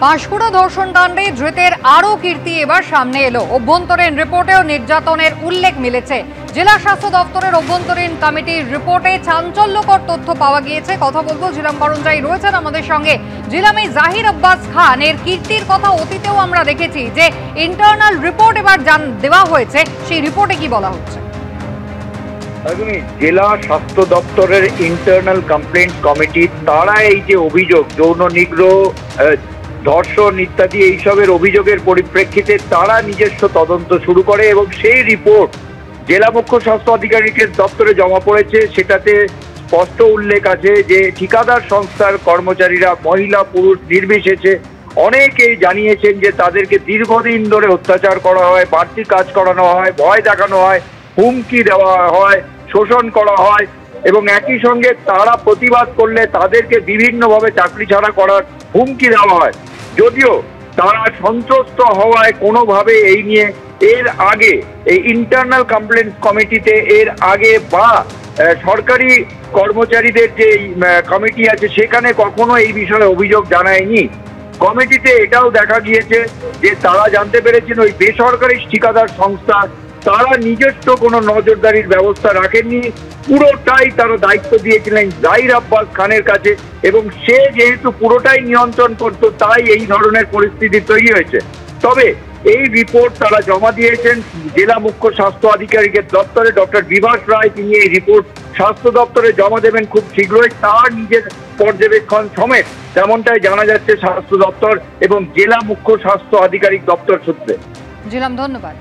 পাঁশকুড়া ধর্ষণ কাণ্ডে ধৃতের আরও কীর্তি এবার সামনে এলো। অভ্যন্তরীণ রিপোর্টেও নির্যাতনের উল্লেখ মিলেছে। জেলা স্বাস্থ্য দপ্তরের অভ্যন্তরীণ কমিটির রিপোর্টে চাঞ্চল্যকর তথ্য পাওয়া গিয়েছে। কথা বলবো জিলাম করঞ্জাই রয়েছেন আমাদের সঙ্গে। জিলামে জাহির আব্বাস খান এর কীর্তির কথা অতীতেও আমরা দেখেছি যে ইন্টারনাল রিপোর্ট এবার দেওয়া হয়েছে, সেই রিপোর্টে কি বলা হচ্ছে? জেলা স্বাস্থ্য দপ্তরের ইন্টারনাল কমপ্লেন্ট কমিটি তারা এই যে অভিযোগ যৌন নিগ্রহ, ধর্ষণ ইত্যাদি এইসবের অভিযোগের পরিপ্রেক্ষিতে তারা নিজস্ব তদন্ত শুরু করে এবং সেই রিপোর্ট জেলা মুখ্য স্বাস্থ্য আধিকারিকের দপ্তরে জমা পড়েছে। সেটাতে স্পষ্ট উল্লেখ আছে যে ঠিকাদার সংস্থার কর্মচারীরা মহিলা পুরুষ নির্বিশেষে অনেকেই জানিয়েছেন যে তাদেরকে দীর্ঘদিন ধরে অত্যাচার করা হয়, বাড়তি কাজ করানো হয়, ভয় দেখানো হয়, হুমকি দেওয়া হয়, শোষণ করা হয় এবং একই সঙ্গে তারা প্রতিবাদ করলে তাদেরকে বিভিন্নভাবে চাকরি ছাড়া করার হুমকি দেওয়া হয়। যদিও তারা সন্ত্রস্ত হওয়ায় কোনোভাবে এই নিয়ে এর আগে এই ইন্টারনাল কমপ্লেন্ট কমিটিতে এর আগে বা সরকারি কর্মচারীদের যে কমিটি আছে সেখানে কখনো এই বিষয়ে অভিযোগ জানায়নি। কমিটিতে এটাও দেখা গিয়েছে যে তারা জানতে পেরেছেন ওই বেসরকারি ঠিকাদার সংস্থা তারা নিজস্ব কোনো নজরদারির ব্যবস্থা রাখেননি, পুরোটাই তারা দায়িত্ব দিয়েছিলেন জাহির আব্বাস খানের কাছে এবং সে যেহেতু পুরোটাই নিয়ন্ত্রণ করত তাই এই ধরনের পরিস্থিতি তৈরি হয়েছে। তবে এই রিপোর্ট তারা জমা দিয়েছেন জেলা মুখ্য স্বাস্থ্য আধিকারিকের দপ্তরে। ডক্টর বিভাস রায় তিনি এই রিপোর্ট স্বাস্থ্য দপ্তরে জমা দেবেন খুব শীঘ্রই, তার নিজের পর্যবেক্ষণ সমেত, তেমনটাই জানা যাচ্ছে স্বাস্থ্য দপ্তর এবং জেলা মুখ্য স্বাস্থ্য আধিকারিক দপ্তর সূত্রে। জিলাম, ধন্যবাদ।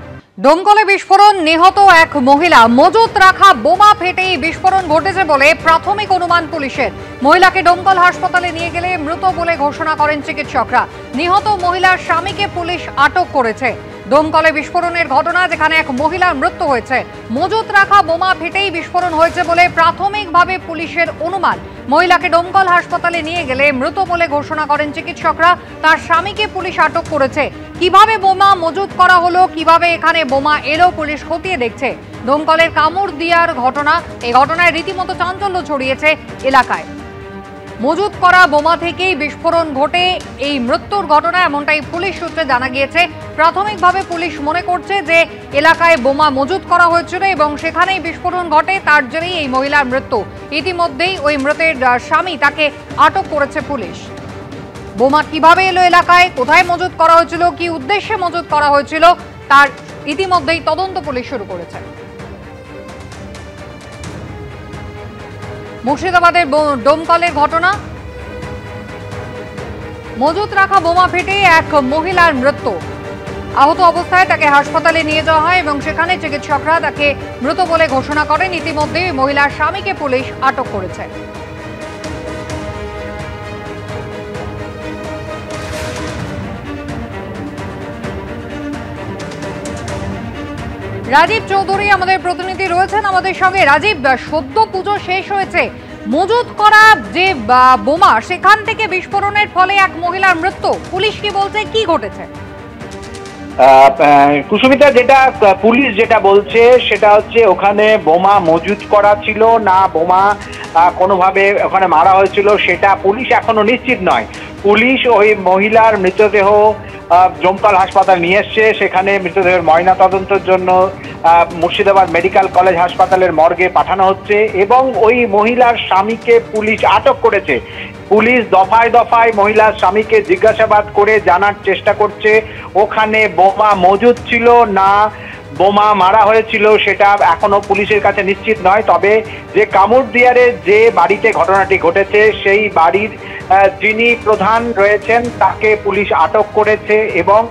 দমকলে বিস্ফোরণ, নিহত এক মহিলা। মজুত রাখা বোমা ফেটেই বিস্ফোরণ ঘটেছে বলে প্রাথমিক অনুমান পুলিশের। মহিলাকে দমকল হাসপাতালে নিয়ে গেলে মৃত বলে ঘোষণা করেন চিকিৎসকরা। নিহত মহিলার স্বামীকে পুলিশ আটক করেছে। দমকলে বিস্ফোরণের ঘটনা, যেখানে এক মহিলার মৃত্যু হয়েছে। মজুত রাখা বোমা ফেটেই বিস্ফোরণ হয়েছে বলে প্রাথমিকভাবে পুলিশের অনুমান। মহিলাকে দমকল হাসপাতালে নিয়ে গেলে মৃত বলে ঘোষণা করেন চিকিৎসকরা। তার স্বামীকে পুলিশ আটক করেছে। কিভাবে বোমা মজুত করা হলো, কিভাবে এখানে বোমা এলো, পুলিশ খতিয়ে দেখছে। দমকলের কামড় দিয়ার ঘটনা, এই ঘটনায় রীতিমতো চাঞ্চল্য ছড়িয়েছে এলাকায়। মজুত করা বোমা থেকেই বিস্ফোরণ ঘটে এই মৃত্যুর ঘটনা, এমনটাই পুলিশ সূত্রে জানা গিয়েছে। প্রাথমিকভাবে পুলিশ মনে করছে যে এলাকায় বোমা মজুত করা হয়েছিল এবং সেখানেই বিস্ফোরণ ঘটে, তার জেরেই এই মহিলার মৃত্যু। ইতিমধ্যেই ওই মৃতের স্বামী, তাকে আটক করেছে পুলিশ। বোমা কিভাবে এলো এলাকায়, কোথায় মজুত করা হয়েছিল, কি উদ্দেশ্যে মজুত করা হয়েছিল, তার ইতিমধ্যেই তদন্ত পুলিশ শুরু করেছে। মুর্শিদাবাদের ডোমকলের ঘটনা, মজুত রাখা বোমা ফেটে এক মহিলার মৃত্যু। আহত অবস্থায় তাকে হাসপাতালে নিয়ে যাওয়া হয় এবং সেখানে চিকিৎসকরা তাকে মৃত বলে ঘোষণা করেন। ইতিমধ্যে মহিলার স্বামীকে পুলিশ আটক করেছে। রাজীব চৌধুরী আমাদের প্রতিনিধি রয়েছেন আমাদের সঙ্গে। রাজীব, সদ্য পুজো শেষ হয়েছে, মজুত করা যে বোমা সেখান থেকে বিস্ফোরণের ফলে এক মহিলার মৃত্যু, পুলিশ কি বলছে, কি ঘটেছে? কুসুমিতা, যেটা পুলিশ যেটা বলছে সেটা হচ্ছে ওখানে বোমা মজুত করা ছিল না বোমা কোনোভাবে ওখানে মারা হয়েছিল সেটা পুলিশ এখনো নিশ্চিত নয়। পুলিশ ওই মহিলার মৃতদেহ দমকল হাসপাতাল নিয়ে এসছে। সেখানে মৃতদেহের ময়না তদন্তের জন্য মুর্শিদাবাদ মেডিকেল কলেজ হাসপাতালের মর্গে পাঠানো হচ্ছে এবং ওই মহিলার স্বামীকে পুলিশ আটক করেছে। পুলিশ দফায় দফায় মহিলার স্বামীকে জিজ্ঞাসাবাদ করে জানার চেষ্টা করছে ওখানে বোমা মজুদ ছিল না বোমা মারা হয়েছিল সেটা এখনো পুলিশের কাছে নিশ্চিত নয়। তবে যে কামুরদিয়ারে যে বাড়িতে ঘটনাটি ঘটেছে সেই বাড়ির যিনি প্রধান রয়েছেন তাকে পুলিশ আটক করেছে এবং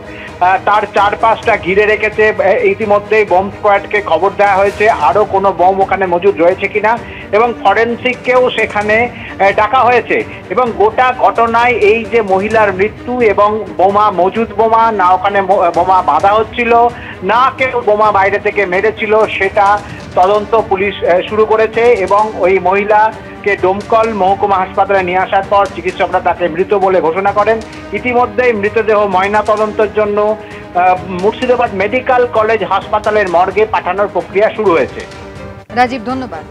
তার চারপাশটা ঘিরে রেখেছে। ইতিমধ্যেই বোম স্কোয়াডকে খবর দেওয়া হয়েছে আরও কোনো বোম ওখানে মজুদ রয়েছে কিনা এবং ফরেনসিককেও সেখানে ডাকা হয়েছে। এবং গোটা ঘটনায় এই যে মহিলার মৃত্যু এবং বোমা মজুদ বোমা না ওখানে বোমা বাঁধা হচ্ছিল না কেউ বোমা বাইরে থেকে মেরেছিল সেটা তদন্ত পুলিশ শুরু করেছে এবং ওই মহিলাকে ডোমকল মহকুমা হাসপাতালে নিয়ে আসার পর চিকিৎসকরা তাকে মৃত বলে ঘোষণা করেন। ইতিমধ্যেই মৃতদেহ ময়না তদন্তের জন্য মুর্শিদাবাদ মেডিকেল কলেজ হাসপাতালের মর্গে পাঠানোর প্রক্রিয়া শুরু হয়েছে। রাজীব, ধন্যবাদ।